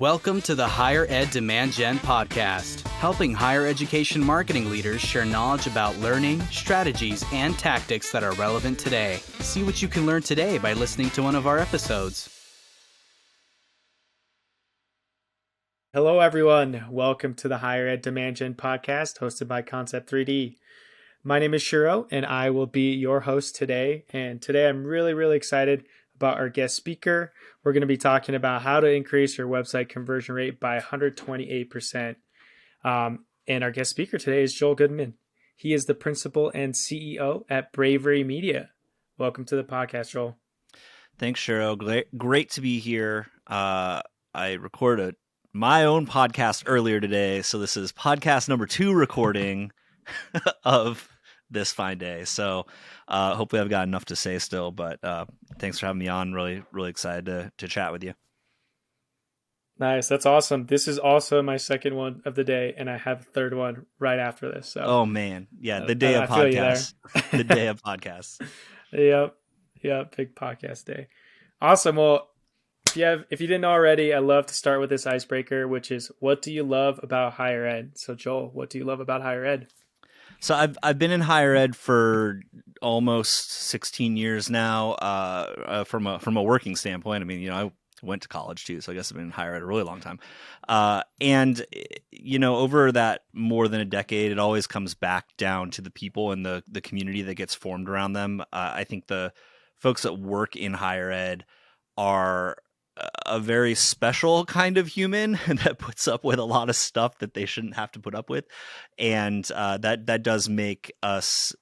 Welcome to the Higher Ed Demand Gen podcast, helping higher education marketing leaders share knowledge about learning, strategies, and tactics that are relevant today. See what you can learn today by listening to one of our episodes. Hello, everyone. Welcome to the Higher Ed Demand Gen podcast hosted by Concept 3D. My name is Shiro, and I will be your host today. And today I'm really excited about our guest speaker. We're going to be talking about how to increase your website conversion rate by 128%. And our guest speaker today is Joel Goodman. He is the principal and CEO at Bravery Media. Welcome to the podcast, Joel. Thanks, Shiro. Great to be here. I recorded my own podcast earlier today, so this is podcast number 2 recording of this fine day. So hopefully I've got enough to say still, but thanks for having me on. Really excited to chat with you. Nice. That's awesome. This is also my second one of the day, and I have a third one right after this. So. Oh, man. Yeah, the day of podcasts. The day of podcasts. Yep. Big podcast day. Awesome. Well, if you didn't know already, I love to start with this icebreaker, which is, what do you love about higher ed? So, Joel, what do you love about higher ed? So I've been in higher ed for almost 16 years now. From a working standpoint, I mean, I went to college too, so I guess I've been in higher ed a really long time. And over that more than a decade, it always comes back down to the people and the community that gets formed around them. I think the folks that work in higher ed are a very special kind of human that puts up with a lot of stuff that they shouldn't have to put up with. And that does make us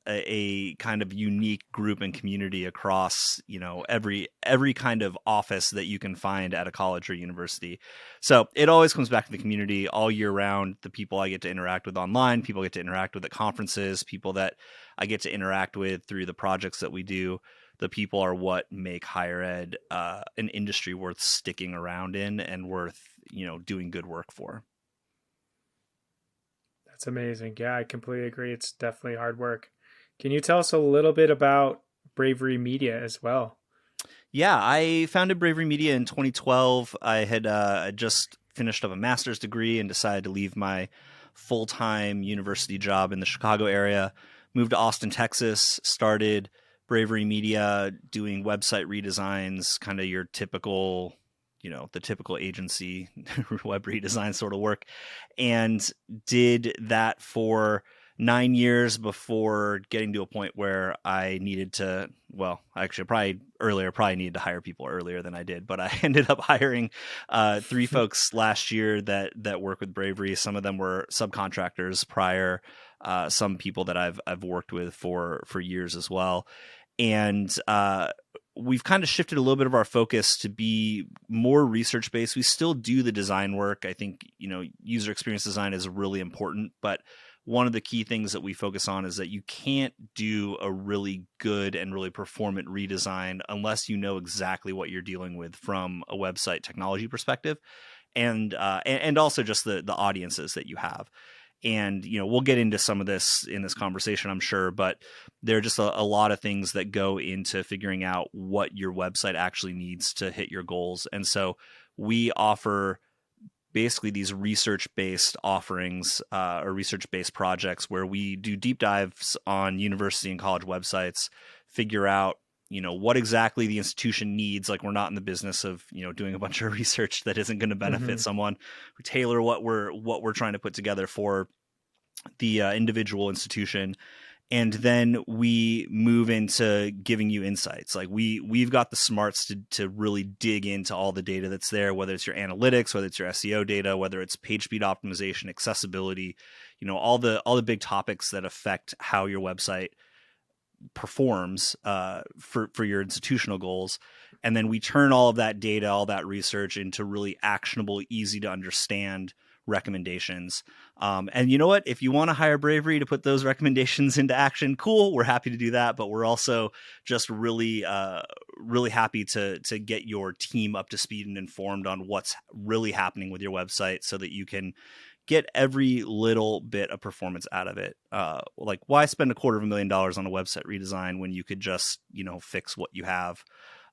a kind of unique group and community across, every kind of office that you can find at a college or university. So it always comes back to the community all year round. The people I get to interact with online, people I get to interact with at conferences, people that I get to interact with through the projects that we do. The people are what make higher ed an industry worth sticking around in and worth, doing good work for. That's amazing. Yeah, I completely agree. It's definitely hard work. Can you tell us a little bit about Bravery Media as well? Yeah, I founded Bravery Media in 2012. I had just finished up a master's degree and decided to leave my full-time university job in the Chicago area, moved to Austin, Texas, started Bravery Media doing website redesigns, kind of your typical, the typical agency web redesign sort of work, and did that for 9 years before getting to a point where I needed to, probably needed to hire people earlier than I did, but I ended up hiring 3 folks last year that work with Bravery. Some of them were subcontractors prior, some people that I've worked with for years as well. And we've kind of shifted a little bit of our focus to be more research-based. We still do the design work. I think, user experience design is really important, but one of the key things that we focus on is that you can't do a really good and really performant redesign unless you know exactly what you're dealing with from a website technology perspective, and also just the audiences that you have. And, we'll get into some of this in this conversation, I'm sure, but there are just a lot of things that go into figuring out what your website actually needs to hit your goals. And so we offer basically these research-based offerings or research-based projects where we do deep dives on university and college websites, figure out what exactly the institution needs. Like, we're not in the business of, doing a bunch of research that isn't going to benefit someone. We tailor what we're trying to put together for the individual institution. And then we move into giving you insights. Like, we've got the smarts to really dig into all the data that's there, whether it's your analytics, whether it's your SEO data, whether it's page speed optimization, accessibility, all the big topics that affect how your website performs for your institutional goals. And then we turn all of that data, all that research into really actionable, easy to understand recommendations. And you know what? If you want to hire Bravery to put those recommendations into action, cool. We're happy to do that. But we're also just really happy to get your team up to speed and informed on what's really happening with your website so that you can get every little bit of performance out of it. Like, why spend $250,000 on a website redesign when you could just, fix what you have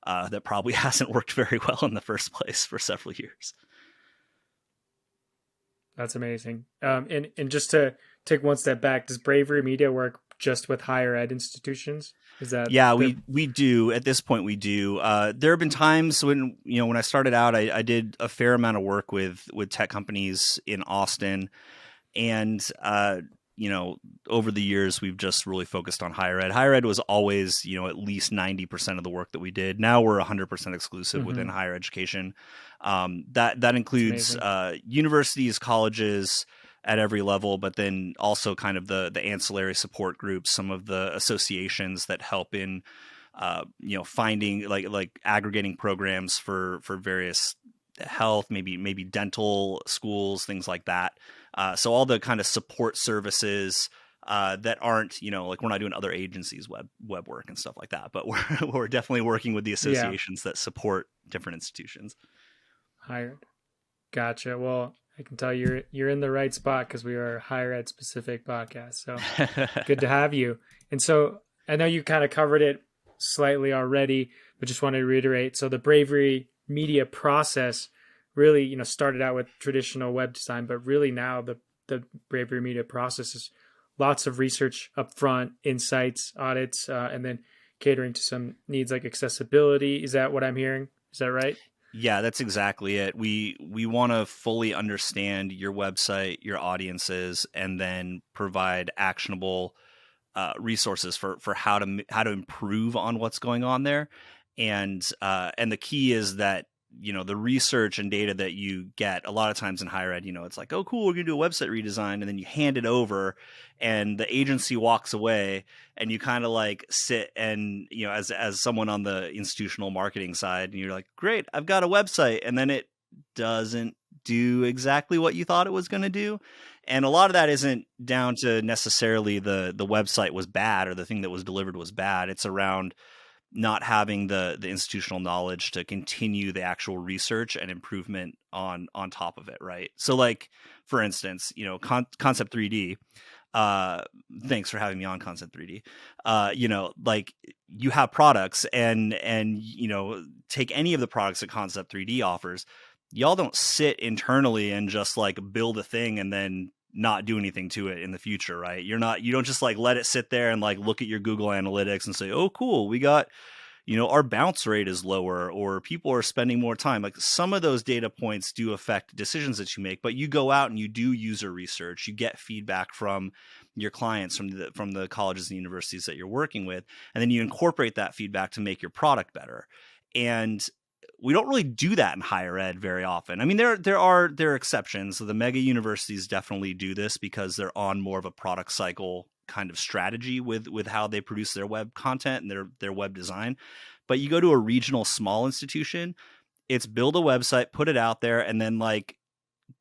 that probably hasn't worked very well in the first place for several years? That's amazing. And just to take one step back, does Bravery Media work just with higher ed institutions? Is that Yeah, the we do. At this point, we do. There have been times when when I started out, I did a fair amount of work with tech companies in Austin, and over the years, we've just really focused on higher ed. Higher ed was always at least 90% of the work that we did. Now we're 100% exclusive within Mhm. higher education. That It's includes amazing. universities, colleges at every level, but then also kind of the ancillary support groups, some of the associations that help in finding like aggregating programs for various health, maybe dental schools, things like that. So all the kind of support services that aren't like we're not doing other agencies web work and stuff like that, but we're definitely working with the Yeah, associations that support different institutions. hired. Gotcha. Well, I can tell you're in the right spot because we are a higher ed specific podcast. So good to have you. And so I know you kind of covered it slightly already, but just want to reiterate. So the Bravery Media process really, started out with traditional web design, but really now the Bravery Media process is lots of research up front, insights, audits, and then catering to some needs like accessibility. Is that what I'm hearing? Is that right? Yeah, that's exactly it. We want to fully understand your website, your audiences, and then provide actionable resources for how to improve on what's going on there. And the key is that the research and data that you get a lot of times in higher ed, it's like, oh cool, we're gonna do a website redesign, and then you hand it over and the agency walks away, and you kind of like sit and as someone on the institutional marketing side, and you're like, great, I've got a website, and then it doesn't do exactly what you thought it was going to do. And a lot of that isn't down to necessarily the website was bad or the thing that was delivered was bad. It's around not having the institutional knowledge to continue the actual research and improvement on top of it, right? So like for instance, Concept 3D, uh thanks for having me on Concept 3D. Like you have products, and take any of the products that Concept 3D offers. Y'all don't sit internally and just like build a thing and then not do anything to it in the future, right? You don't just like let it sit there and like look at your Google Analytics and say, oh cool, we got our bounce rate is lower, or people are spending more time. Like some of those data points do affect decisions that you make, but you go out and you do user research, you get feedback from your clients, from the colleges and universities that you're working with, and then you incorporate that feedback to make your product better. And we don't really do that in higher ed very often. I mean, there are exceptions. So the mega universities definitely do this because they're on more of a product cycle kind of strategy with how they produce their web content and their web design. But you go to a regional small institution, it's build a website, put it out there, and then like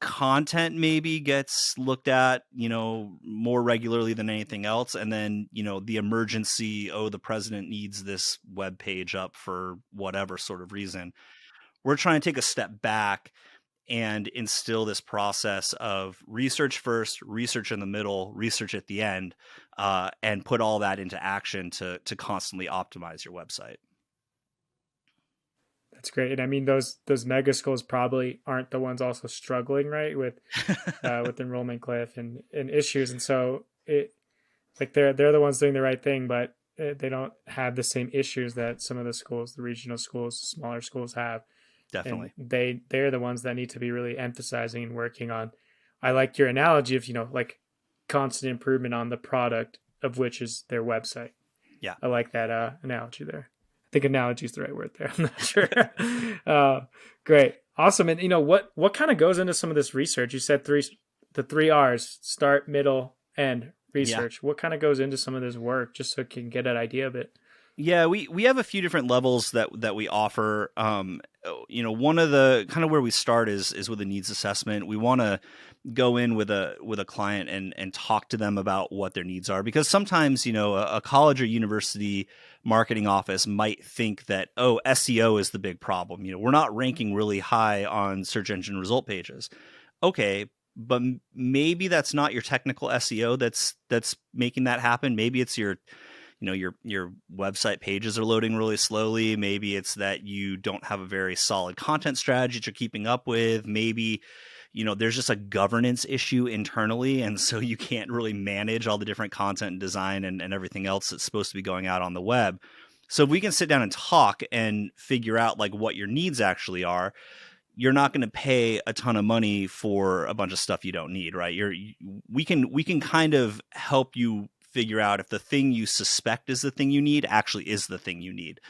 content maybe gets looked at, more regularly than anything else. And then, the emergency, oh, the president needs this web page up for whatever sort of reason. We're trying to take a step back and instill this process of research first, research in the middle, research at the end, and put all that into action to constantly optimize your website. That's great. And I mean, those mega schools probably aren't the ones also struggling, right, with enrollment cliff and issues. And so it like they're the ones doing the right thing, but they don't have the same issues that some of the schools, the regional schools, smaller schools have. And Definitely. they're the ones that need to be really emphasizing and working on. I like your analogy of like constant improvement on the product of which is their website. Yeah. I like that analogy there. I think analogy is the right word there. I'm not sure. Great, awesome. And what kind of goes into some of this research? You said the three R's: start, middle, end. Yeah. Research. What kind of goes into some of this work, just so you can get an idea of it? Yeah, we have a few different levels that we offer. One of the kind of where we start is with a needs assessment. We want to go in with a client and talk to them about what their needs are, because sometimes a college or university marketing office might think that, oh, SEO is the big problem. We're not ranking really high on search engine result pages. Okay, but maybe that's not your technical SEO that's making that happen. Maybe it's your website pages are loading really slowly. Maybe it's that you don't have a very solid content strategy that you're keeping up with. Maybe there's just a governance issue internally. And so you can't really manage all the different content and design and everything else that's supposed to be going out on the web. So if we can sit down and talk and figure out like what your needs actually are, you're not going to pay a ton of money for a bunch of stuff you don't need, right? We can kind of help you figure out if the thing you suspect is the thing you need actually is the thing you need.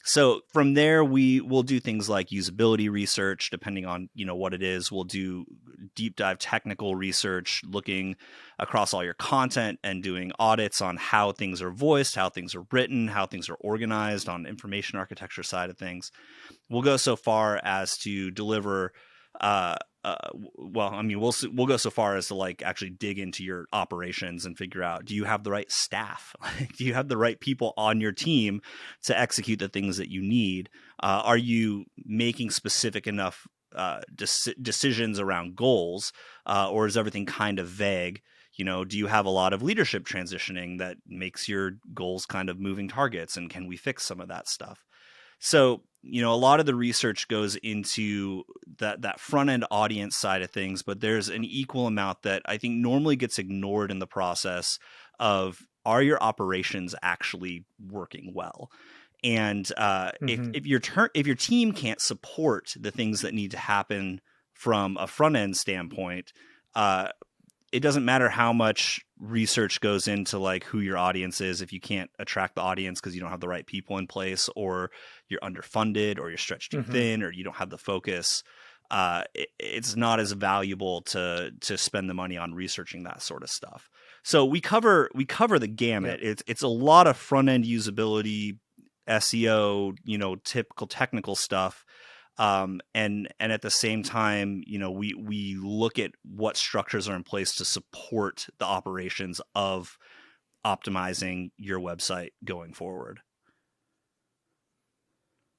So from there, we will do things like usability research, depending on, what it is. We'll do deep dive technical research, looking across all your content and doing audits on how things are voiced, how things are written, how things are organized on information architecture side of things. We'll go so far as to deliver we'll go so far as to like actually dig into your operations and figure out, do you have the right staff? Do you have the right people on your team to execute the things that you need? Are you making specific enough decisions around goals, or is everything kind of vague? Do you have a lot of leadership transitioning that makes your goals kind of moving targets? And can we fix some of that stuff? So, a lot of the research goes into that front end audience side of things, but there's an equal amount that I think normally gets ignored in the process of, are your operations actually working well? And if your team can't support the things that need to happen from a front end standpoint, it doesn't matter how much research goes into like who your audience is if you can't attract the audience because you don't have the right people in place, or you're underfunded, or you're stretched too thin, or you don't have the focus. It's not as valuable to spend the money on researching that sort of stuff. So we cover the gamut. Yeah. It's a lot of front end usability, SEO, typical technical stuff. And at the same time, we look at what structures are in place to support the operations of optimizing your website going forward.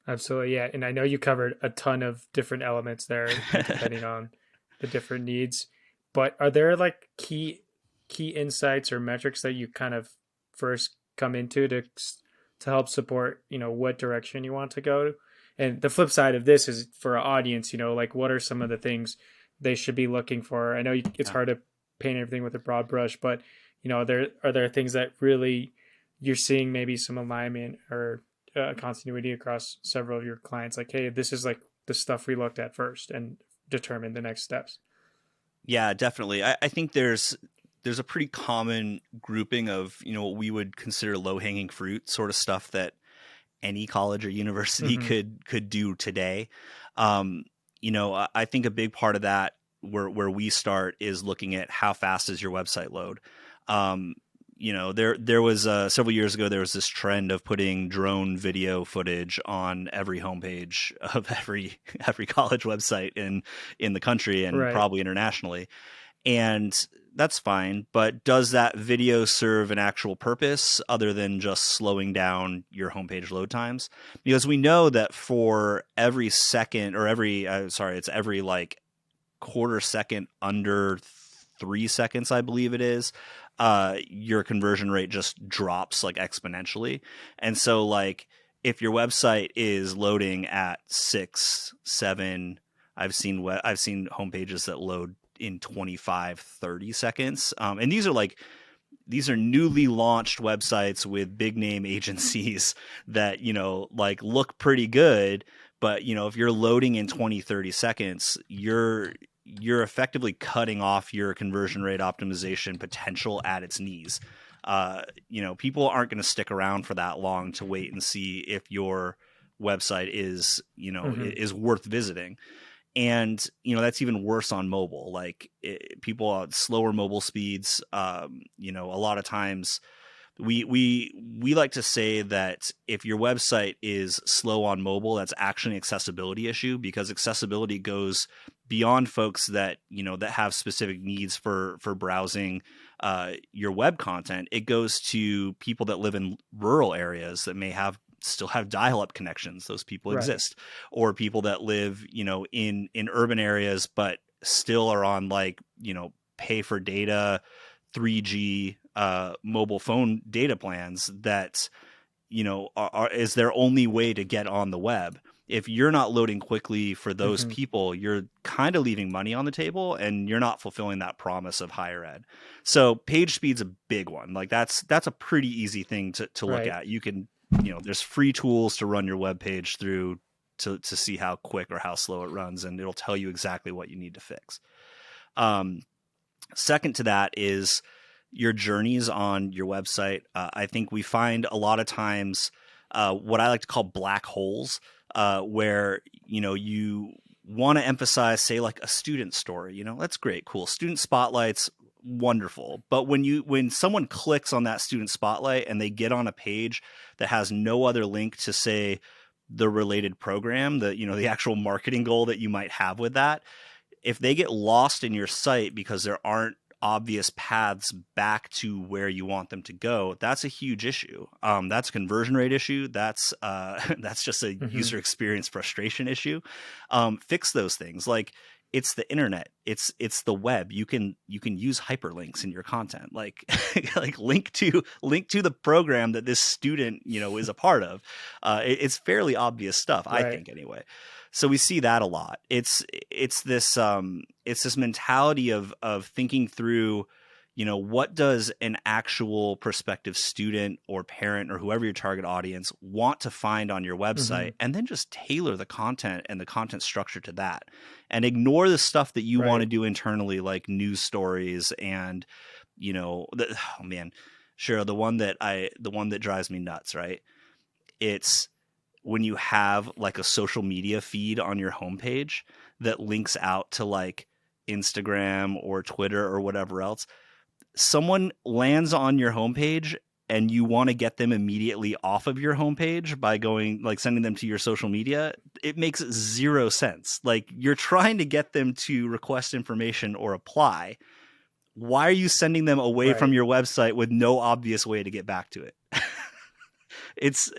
Absolutely. Yeah. And I know you covered a ton of different elements there depending on the different needs, but are there like key insights or metrics that you kind of first come into to help support, what direction you want to go? And the flip side of this is for our audience, like what are some of the things they should be looking for? I know it's hard to paint everything with a broad brush, but are there things that really you're seeing maybe some alignment or continuity across several of your clients? Like, hey, this is like the stuff we looked at first and determine the next steps. Yeah, definitely. I think there's a pretty common grouping of, what we would consider low-hanging fruit sort of stuff that any college or university could do today. I think a big part of that where we start is looking at how fast does your website load. There was several years ago, there was this trend of putting drone video footage on every homepage of every college website in the country and probably internationally. And that's fine, but does that video serve an actual purpose other than just slowing down your homepage load times? Because we know that for every second or it's every like quarter second under 3 seconds, I believe it is, your conversion rate just drops like exponentially. And so like if your website is loading at 6, 7, I've seen homepages that load in 25, 30 seconds. And these are newly launched websites with big name agencies that, like look pretty good. But, if you're loading in 20, 30 seconds, you're effectively cutting off your conversion rate optimization potential at its knees. People aren't going to stick around for that long to wait and see if your website is, is worth visiting. And, that's even worse on mobile. Like people on slower mobile speeds, a lot of times we like to say that if your website is slow on mobile, that's actually an accessibility issue, because accessibility goes beyond folks that, that have specific needs for browsing your web content. It goes to people that live in rural areas that may still have dial-up connections. Those people exist. Or people that live, in urban areas, but still are on like, pay for data, 3G, mobile phone data plans that, is their only way to get on the web. if you're not loading quickly for those Mm-hmm. people, you're kind of leaving money on the table and you're not fulfilling that promise of higher ed. So page speed's a big one. Like that's a pretty easy thing to look Right. at. You can, there's free tools to run your web page through to see how quick or how slow it runs, and it'll tell you exactly what you need to fix. Second to that is your journeys on your website. I think we find a lot of times what I like to call black holes, where you want to emphasize, say, like a student story. That's great, cool. Student spotlights, wonderful. But when someone clicks on that student spotlight and they get on a page that has no other link to, say, the related program, the actual marketing goal that you might have with that, if they get lost in your site because there aren't obvious paths back to where you want them to go, that's a huge issue. That's a conversion rate issue. That's just a user experience frustration issue. Fix those things. Like, it's the internet. It's the web. You can use hyperlinks in your content. Like like link to the program that this student is a part of. It's fairly obvious stuff, Right. I think, anyway. So we see that a lot. It's this mentality of thinking through, what does an actual prospective student or parent or whoever your target audience want to find on your website, and then just tailor the content and the content structure to that, and ignore the stuff that you want to do internally, like news stories and, oh man, sure, the one that drives me nuts, right? It's when you have like a social media feed on your homepage that links out to like Instagram or Twitter or whatever else. Someone lands on your homepage and you want to get them immediately off of your homepage by going, like, sending them to your social media. It makes zero sense. Like, you're trying to get them to request information or apply. Why are you sending them away from your website with no obvious way to get back to it? It's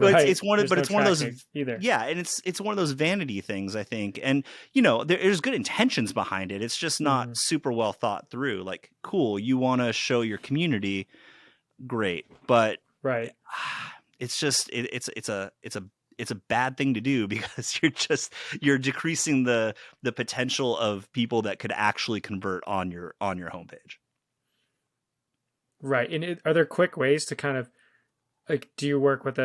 one of those either. Yeah, and it's one of those vanity things, I think. And there's good intentions behind it. It's just not super well thought through. Like, cool, you want to show your community, great, but it's just it's a bad thing to do, because you're decreasing the potential of people that could actually convert on your homepage. Right. And are there quick ways to kind of, like, do you work with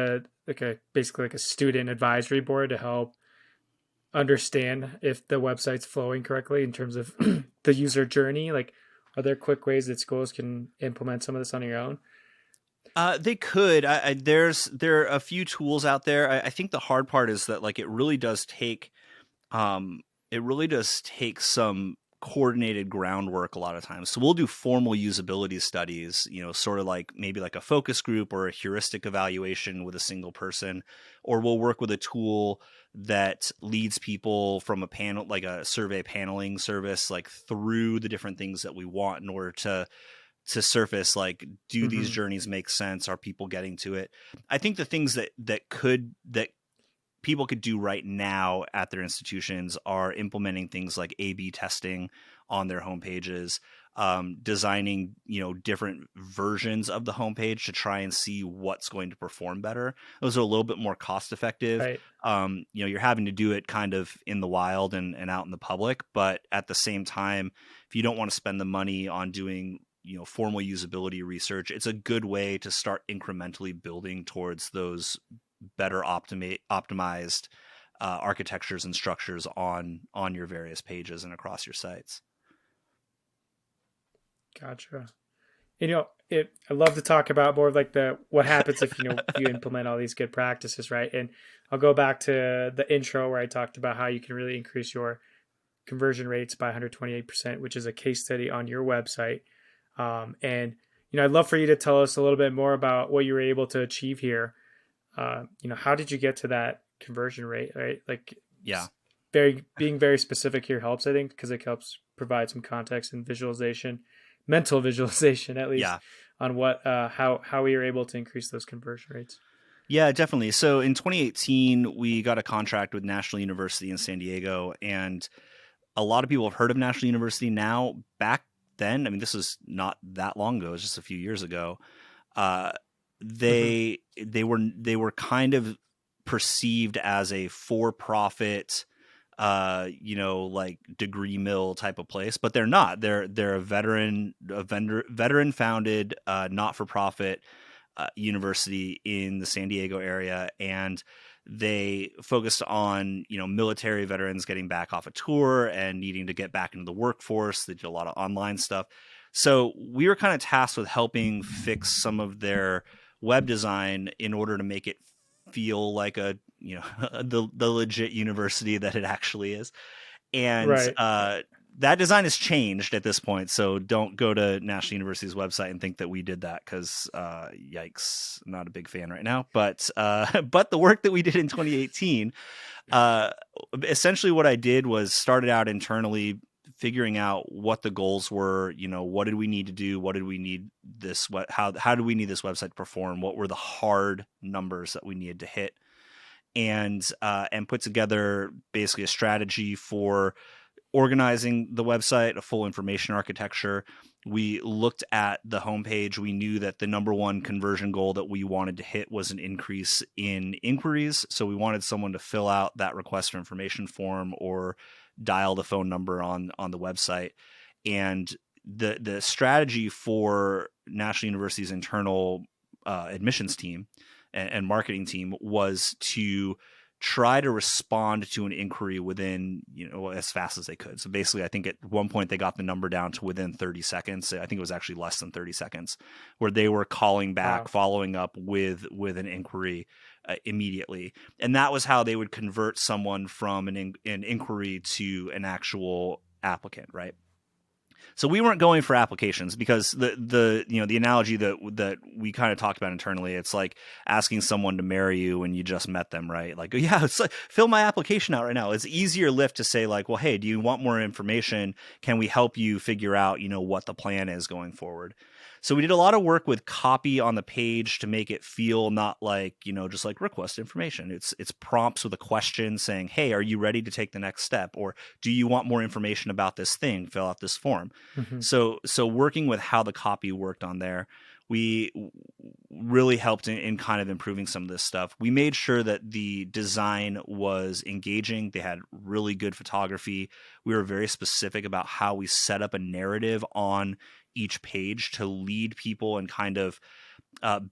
basically like a student advisory board to help understand if the website's flowing correctly in terms of the user journey? Like, are there quick ways that schools can implement some of this on your own? They could. There are a few tools out there. I think the hard part is that, like, it really does take some coordinated groundwork a lot of times. So we'll do formal usability studies, sort of like maybe like a focus group or a heuristic evaluation with a single person, or we'll work with a tool that leads people from a panel, like a survey paneling service, like through the different things that we want in order to surface, like, do these journeys make sense? Are people getting to it? I think the things that people could do right now at their institutions are implementing things like A/B testing on their homepages, designing, different versions of the homepage to try and see what's going to perform better. Those are a little bit more cost effective. Right. You're having to do it kind of in the wild and out in the public, but at the same time, if you don't want to spend the money on doing, formal usability research, it's a good way to start incrementally building towards those better optimized architectures and structures on your various pages and across your sites. Gotcha. I love to talk about more of like what happens if you implement all these good practices, right? And I'll go back to the intro where I talked about how you can really increase your conversion rates by 128%, which is a case study on your website. And I'd love for you to tell us a little bit more about what you were able to achieve here. How did you get to that conversion rate, right? Like, yeah, being very specific here helps, I think, because it helps provide some context and mental visualization, at least, on what, how we are able to increase those conversion rates. Yeah, definitely. So in 2018, we got a contract with National University in San Diego, and a lot of people have heard of National University now. Back then, I mean, this is not that long ago, it was just a few years ago. They were kind of perceived as a for-profit, like degree mill type of place, but they're not. They're a veteran founded, not-for-profit university in the San Diego area, and they focused on military veterans getting back off a tour and needing to get back into the workforce. They did a lot of online stuff. So we were kind of tasked with helping fix some of their web design in order to make it feel like a the legit university that it actually is. And Right. that design has changed at this point, so don't go to National University's website and think that we did that, because yikes, I'm not a big fan right now. But the work that we did in 2018, essentially what I did was started out internally figuring out what the goals were. What did we need to do? What did we need how do we need this website to perform? What were the hard numbers that we needed to hit? And put together basically a strategy for organizing the website, a full information architecture. We looked at the homepage. We knew that the number one conversion goal that we wanted to hit was an increase in inquiries. So we wanted someone to fill out that request for information form or dial the phone number on the website. And the strategy for National University's internal admissions team and marketing team was to try to respond to an inquiry within, as fast as they could. So basically, I think at one point they got the number down to within 30 seconds. I think it was actually less than 30 seconds, where they were calling back, following up with an inquiry immediately. And that was how they would convert someone from an inquiry to an actual applicant, right? So we weren't going for applications, because the analogy that we kind of talked about internally, it's like asking someone to marry you when you just met them, right? Like, yeah, it's like, fill my application out right now. It's easier lift to say like, well, hey, do you want more information? Can we help you figure out, what the plan is going forward? So we did a lot of work with copy on the page to make it feel not like, just like request information. It's prompts with a question saying, hey, are you ready to take the next step? Or do you want more information about this thing? Fill out this form. Mm-hmm. So working with how the copy worked on there, we really helped in kind of improving some of this stuff. We made sure that the design was engaging. They had really good photography. We were very specific about how we set up a narrative on each page to lead people and kind of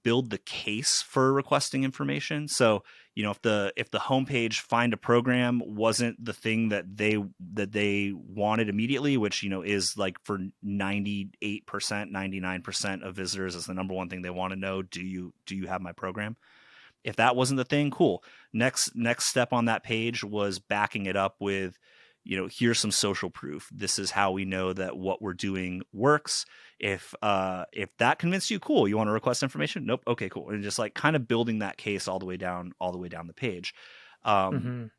build the case for requesting information. So, if the homepage find a program wasn't the thing that they wanted immediately, which is like for 98%, 99% of visitors is the number one thing they want to know. Do you have my program? If that wasn't the thing, cool. Next step on that page was backing it up with, here's some social proof. This is how we know that what we're doing works. If that convinced you, cool. You want to request information? Nope. Okay, cool. And just like kind of building that case all the way down the page. And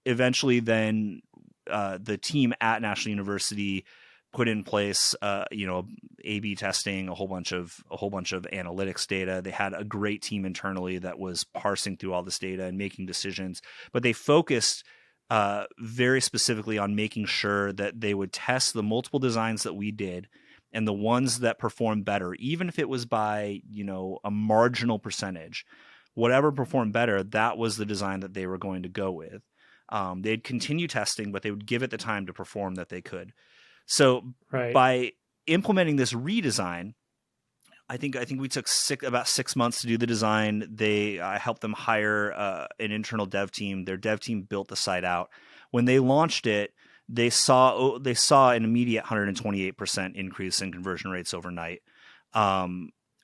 eventually then the team at National University put in place, A/B testing, a whole bunch of analytics data. They had a great team internally that was parsing through all this data and making decisions, but they focused very specifically on making sure that they would test the multiple designs that we did, and the ones that performed better, even if it was by, a marginal percentage, whatever performed better, that was the design that they were going to go with. They'd continue testing, but they would give it the time to perform that they could. So by implementing this redesign, I think we took about 6 months to do the design. I helped them hire an internal dev team. Their dev team built the site out. When they launched it, they saw an immediate 128% increase in conversion rates overnight.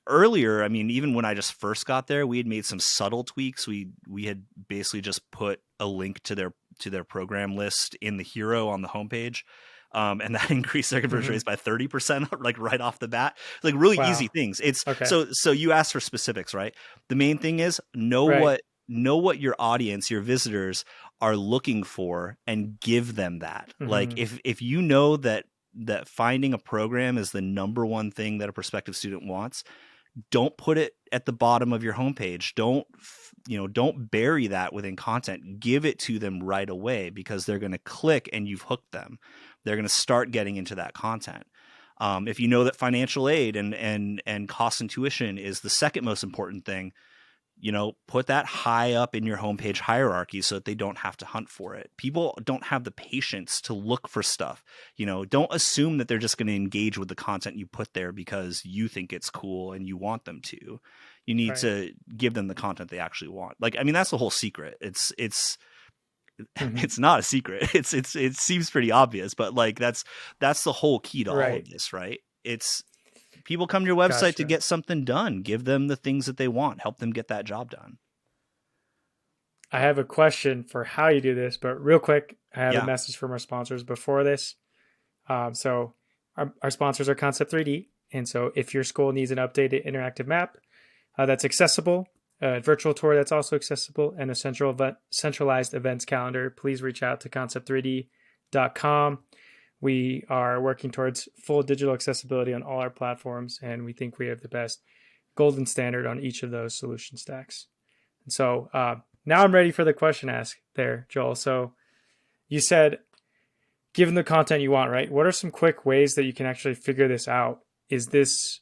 Earlier, I mean, even when I just first got there, we had made some subtle tweaks. We had basically just put a link to their program list in the hero on the homepage. And that increased their conversion rates by 30%, like right off the bat. Like really easy things. It's okay. So you asked for specifics, right? The main thing is know what your audience, your visitors are looking for, and give them that. Like if you know that finding a program is the number one thing that a prospective student wants, don't put it at the bottom of your homepage. Don't bury that within content. Give it to them right away, because they're going to click and you've hooked them. They're going to start getting into that content. If you know that financial aid and cost and tuition is the second most important thing, put that high up in your homepage hierarchy so that they don't have to hunt for it. People don't have the patience to look for stuff. Don't assume that they're just going to engage with the content you put there because you think it's cool and you want them to. You need to give them the content they actually want. That's the whole secret. It's it's not a secret. It seems pretty obvious, but that's the whole key to all of this, right? It's people come to your website to get something done. Give them the things that they want. Help them get that job done. I have a question for how you do this, but real quick, I have a message from our sponsors before this. So our sponsors are Concept 3D. And so if your school needs an updated interactive map that's accessible, a virtual tour that's also accessible, and a centralized events calendar, please reach out to concept3d.com. We are working towards full digital accessibility on all our platforms, and we think we have the best golden standard on each of those solution stacks. And so now I'm ready for the question ask there, Joel. So you said, given the content you want, right? What are some quick ways that you can actually figure this out? Is this...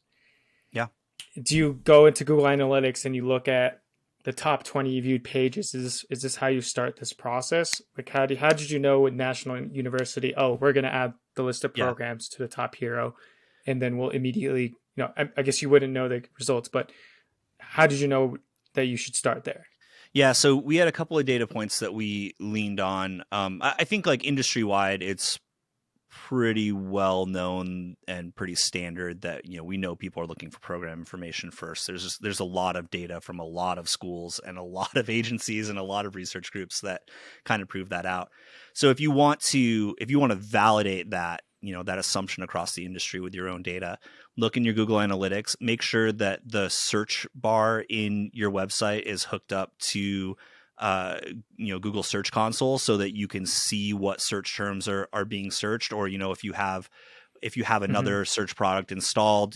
Do you go into Google Analytics and you look at the top 20 viewed pages? Is this how you start this process? How did you know with National University, we're going to add the list of programs to the top hero, and then we'll immediately, I guess you wouldn't know the results, but how did you know that you should start there? Yeah, so we had a couple of data points that we leaned on. I think industry wide, it's pretty well known and pretty standard that we know people are looking for program information first. There's a lot of data from a lot of schools and a lot of agencies and a lot of research groups that kind of prove that out. So if you want to validate that that assumption across the industry with your own data, look in your Google Analytics, make sure that the search bar in your website is hooked up to Google Search Console so that you can see what search terms are being searched, or if you have another search product installed,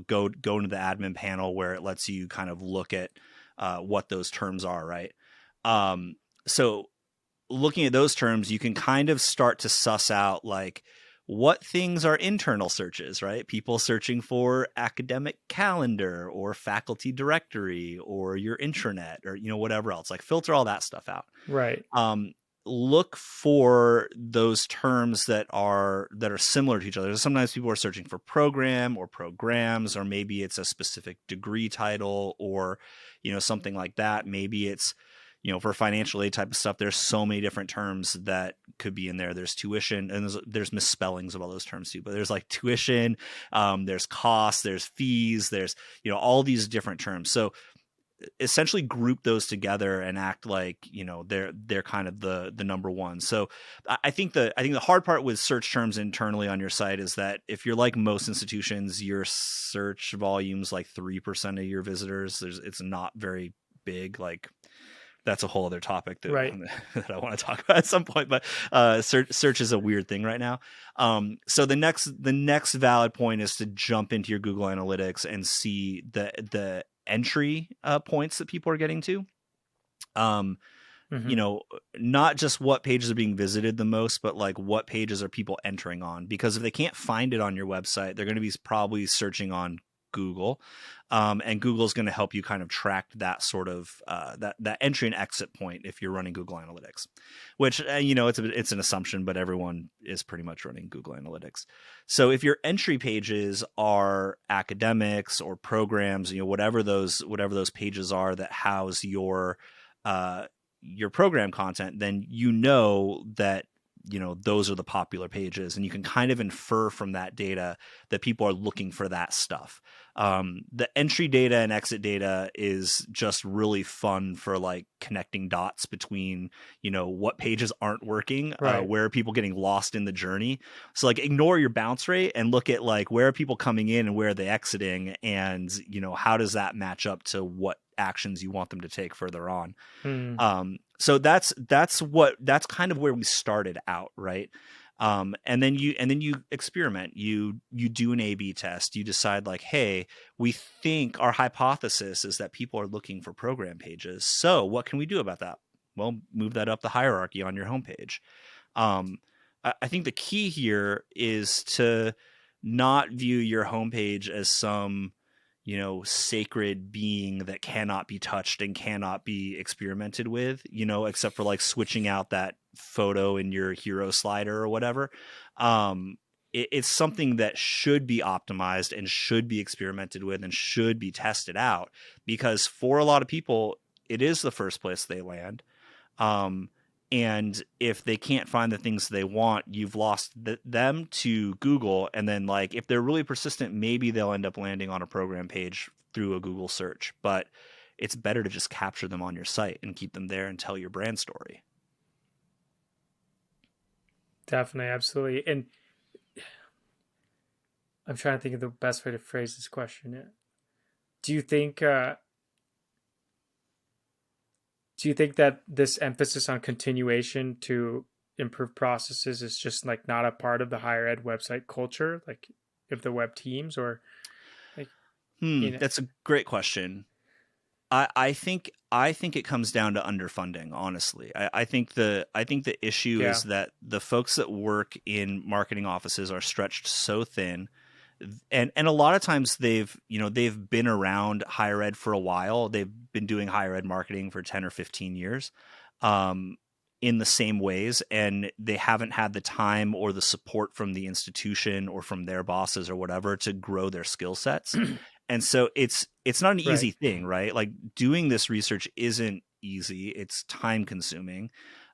go into the admin panel where it lets you kind of look at what those terms are, right? So looking at those terms, you can kind of start to suss out what things are internal searches, right? People searching for academic calendar or faculty directory or your intranet or, whatever else, filter all that stuff out. Right. Look for those terms that are similar to each other. Sometimes people are searching for program or programs, or maybe it's a specific degree title or, something like that. Maybe it's, for financial aid type of stuff, there's so many different terms that could be in there. There's tuition, and there's misspellings of all those terms too, but there's tuition, there's costs, there's fees, there's, all these different terms. So essentially group those together and act like, they're kind of the number one. So I think the hard part with search terms internally on your site is that if you're like most institutions, your search volume's 3% of your visitors. It's not very big. That's a whole other topic that I want to talk about at some point, but search is a weird thing right now. So the next valid point is to jump into your Google Analytics and see the entry points that people are getting to. Not just what pages are being visited the most, but what pages are people entering on? Because if they can't find it on your website, they're going to be probably searching on Google, and Google's going to help you kind of track that sort of that entry and exit point if you're running Google Analytics, which it's an assumption, but everyone is pretty much running Google Analytics. So if your entry pages are academics or programs, whatever those pages are that house your program content, then that those are the popular pages, and you can kind of infer from that data that people are looking for that stuff. The entry data and exit data is just really fun for connecting dots between, what pages aren't working, where are people getting lost in the journey. So ignore your bounce rate and look at where are people coming in and where are they exiting, and how does that match up to what actions you want them to take further on. So that's kind of where we started out, right? And then you experiment. You do an A/B test. You decide hey, we think our hypothesis is that people are looking for program pages. So what can we do about that? Well, move that up the hierarchy on your homepage. I think the key here is to not view your homepage as some sacred being that cannot be touched and cannot be experimented with, except for like switching out that photo in your hero slider or whatever. It's something that should be optimized and should be experimented with and should be tested out, because for a lot of people, it is the first place they land. And if they can't find the things they want, you've lost them to Google. And then, like, if they're really persistent, maybe they'll end up landing on a program page through a Google search. But it's better to just capture them on your site and keep them there and tell your brand story. Definitely, absolutely. And I'm trying to think of the best way to phrase this question. Do you think that this emphasis on continuation to improve processes is just like not a part of the higher ed website culture, like of the web teams, or like? That's a great question. I think it comes down to underfunding, honestly. I think the issue is that the folks that work in marketing offices are stretched so thin, and a lot of times they've been around higher ed for a while. They've been doing higher ed marketing for 10 or 15 years in the same ways, and they haven't had the time or the support from the institution or from their bosses or whatever to grow their skill sets. And so it's not an easy thing, right? Like, doing this research isn't easy. It's time consuming.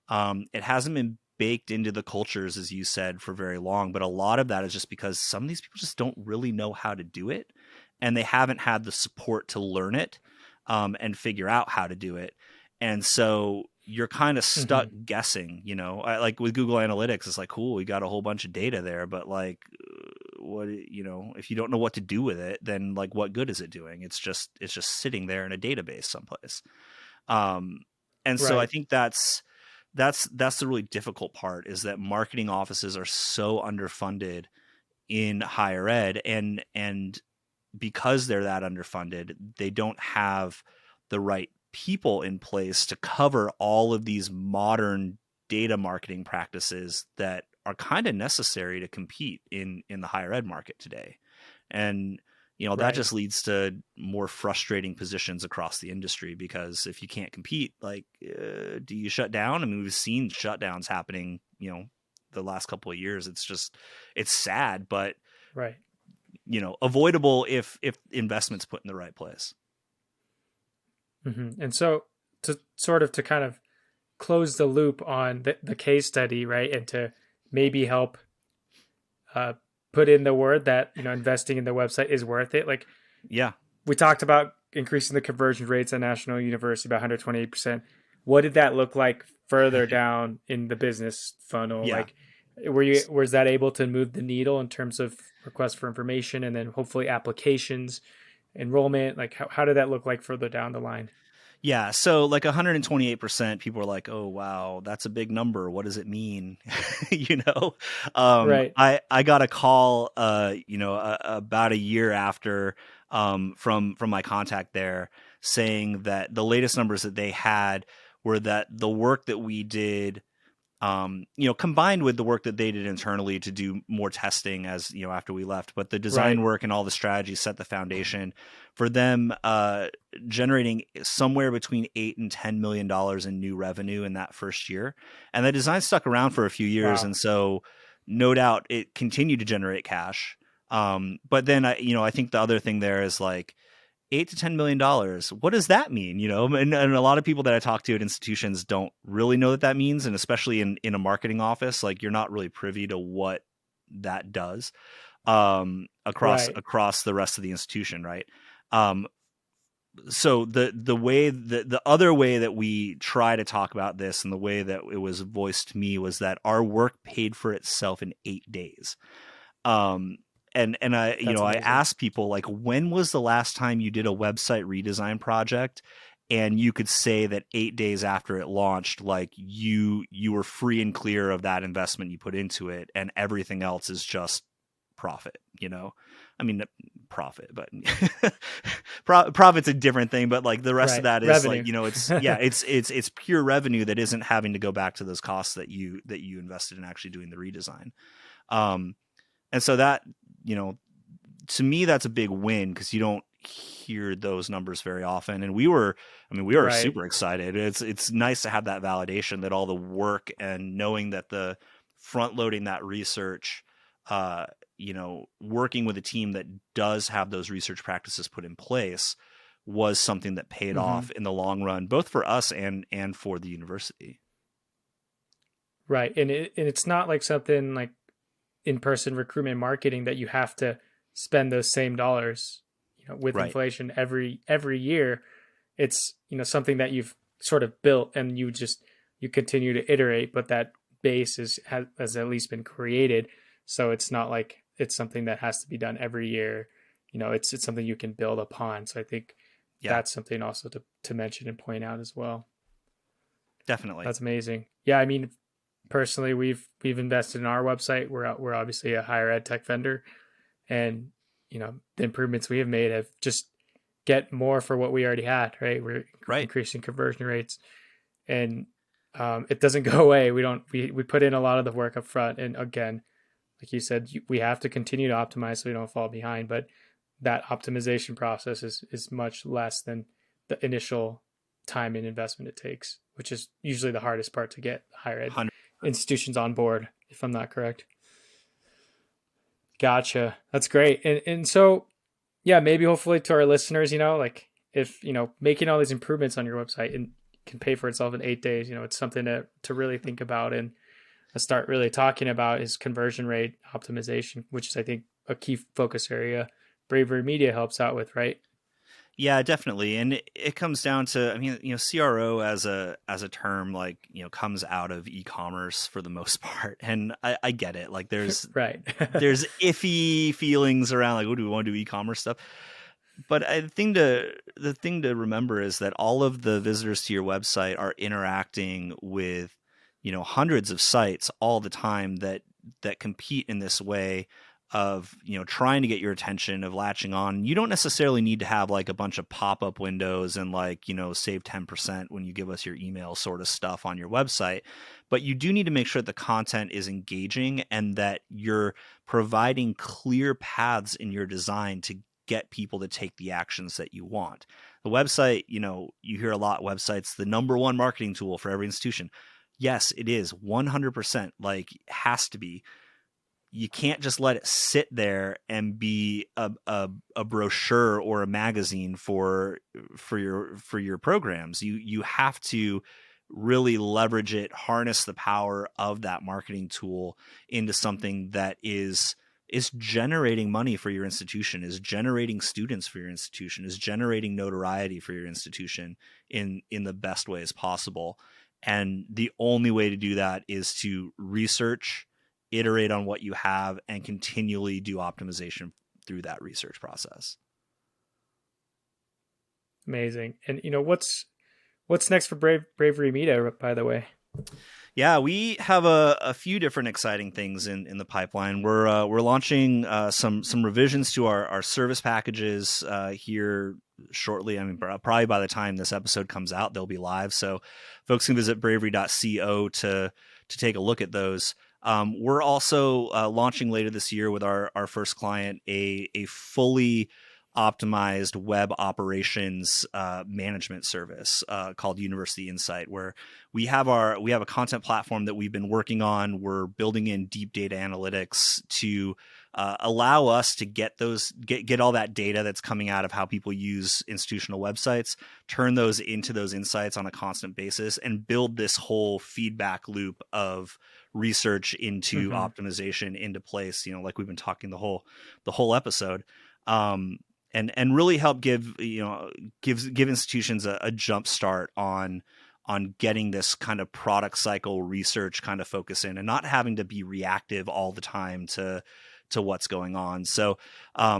It hasn't been baked into the cultures, as you said, for very long, but a lot of that is just because some of these people just don't really know how to do it, and they haven't had the support to learn it and figure out how to do it. And so you're kind of stuck guessing, like with Google Analytics, it's like, cool, we got a whole bunch of data there, but like, what, if you don't know what to do with it, then like, what good is it doing? It's just sitting there in a database someplace. And so I think that's the really difficult part, is that marketing offices are so underfunded in higher ed, and because they're that underfunded, they don't have the right people in place to cover all of these modern data marketing practices that are kind of necessary to compete in the higher ed market today. And that just leads to more frustrating positions across the industry, because if you can't compete, like, do you shut down? I mean, we've seen shutdowns happening, the last couple of years. It's sad, but avoidable if investment's put in the right place. And so to kind of close the loop on the case study, right, and to maybe help put in the word that, investing in the website is worth it. Like, we talked about increasing the conversion rates at National University by 128%. What did that look like further down in the business funnel? Like, was that able to move the needle in terms of requests for information, and then hopefully applications, enrollment? Like, how did that look like further down the line? Yeah. So like 128%, people are like, oh, wow, that's a big number. What does it mean? I got a call, about a year after, from my contact there, saying that the latest numbers that they had were that the work that we did, combined with the work that they did internally to do more testing as, after we left, but the design work and all the strategies set the foundation for them, generating somewhere between $8 and $10 million in new revenue in that first year. And the design stuck around for a few years. Wow. And so no doubt it continued to generate cash. But then, I think the other thing there is like, $8 to $10 million. What does that mean? And a lot of people that I talk to at institutions don't really know what that means. And especially in a marketing office, like, you're not really privy to what that does across the rest of the institution. Right. So the other way that we try to talk about this, and the way that it was voiced to me, was that our work paid for itself in 8 days. And I, I asked people, like, when was the last time you did a website redesign project and you could say that 8 days after it launched, like, you were free and clear of that investment you put into it, and everything else is just profit, I mean, profit, but profit's a different thing, but like the rest of that is revenue. Like, it's pure revenue that isn't having to go back to those costs that you invested in actually doing the redesign. And so that, to me, that's a big win, because you don't hear those numbers very often. And we were Right. super excited. It's nice to have that validation that all the work and knowing that the front loading that research, working with a team that does have those research practices put in place was something that paid off in the long run, both for us and for the university. Right. And it's not like something like in-person recruitment marketing that you have to spend those same dollars, with Right. inflation every year. It's, something that you've sort of built and you continue to iterate, but that base has at least been created. So it's not like it's something that has to be done every year. It's something you can build upon. So I think that's something also to mention and point out as well. Definitely. That's amazing. Yeah. I mean, personally, we've invested in our website. We're obviously a higher ed tech vendor, and the improvements we have made have just get more for what we already had. Right, we're increasing conversion rates, and it doesn't go away. We put in a lot of the work up front, and again, like you said, we have to continue to optimize so we don't fall behind. But that optimization process is much less than the initial time and investment it takes, which is usually the hardest part to get higher ed 100%. institutions on board, if I'm not correct. Gotcha. That's great. And so, yeah, maybe hopefully to our listeners, like if, making all these improvements on your website and can pay for itself in 8 days, it's something to really think about and start really talking about is conversion rate optimization, which is, I think, a key focus area Bravery Media helps out with, right? Yeah, definitely. And it comes down to, CRO as a term, comes out of e-commerce for the most part. And I get it. Like there's, right. there's iffy feelings around like, oh, do we want to do e-commerce stuff? But the thing to remember is that all of the visitors to your website are interacting with, hundreds of sites all the time that compete in this way of, trying to get your attention, of latching on. You don't necessarily need to have like a bunch of pop-up windows and save 10% when you give us your email sort of stuff on your website. But you do need to make sure that the content is engaging and that you're providing clear paths in your design to get people to take the actions that you want. The website, you hear a lot, websites, the number one marketing tool for every institution. Yes, it is 100%, has to be. You can't just let it sit there and be a brochure or a magazine for your programs. You have to really leverage it, harness the power of that marketing tool into something that is generating money for your institution, is generating students for your institution, is generating notoriety for your institution in the best ways possible. And the only way to do that is to research, iterate on what you have, and continually do optimization through that research process. Amazing. And what's next for Bravery Media, by the way? Yeah, we have a few different exciting things in the pipeline. We're launching some revisions to our service packages here shortly. I mean, probably by the time this episode comes out, they'll be live. So folks can visit bravery.co to take a look at those. We're also launching later this year with our first client a fully optimized web operations management service called University Insight, where we have a content platform that we've been working on. We're building in deep data analytics to allow us to get all that data that's coming out of how people use institutional websites, turn those into those insights on a constant basis, and build this whole feedback loop of research into optimization into place. Like we've been talking the whole episode. And really help give institutions a jump start on getting this kind of product cycle research kind of focus in, and not having to be reactive all the time to what's going on. So, a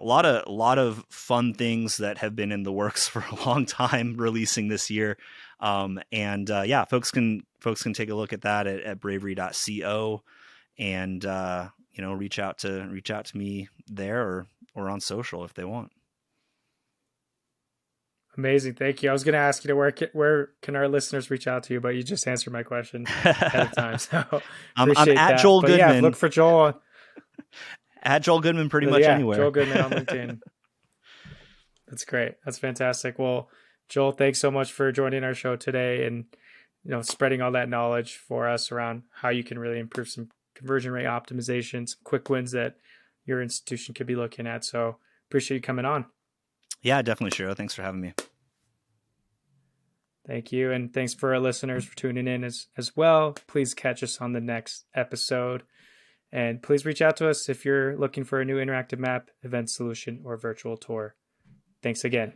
lot of fun things that have been in the works for a long time releasing this year. Folks can take a look at that at bravery.co and reach out to me there or on social if they want. Amazing. Thank you. I was going to ask you where can our listeners reach out to you, but you just answered my question ahead of time. So I'm at that. Joel But Goodman. yeah, look for Joel. At Joel Goodman pretty much anywhere. Joel Goodman on LinkedIn. That's great. That's fantastic. Well, Joel, thanks so much for joining our show today and spreading all that knowledge for us around how you can really improve some conversion rate optimization, some quick wins that your institution could be looking at. So appreciate you coming on. Yeah, definitely, Shiro. Thanks for having me. Thank you. And thanks for our listeners for tuning in as well. Please catch us on the next episode. And please reach out to us if you're looking for a new interactive map, event solution, or virtual tour. Thanks again.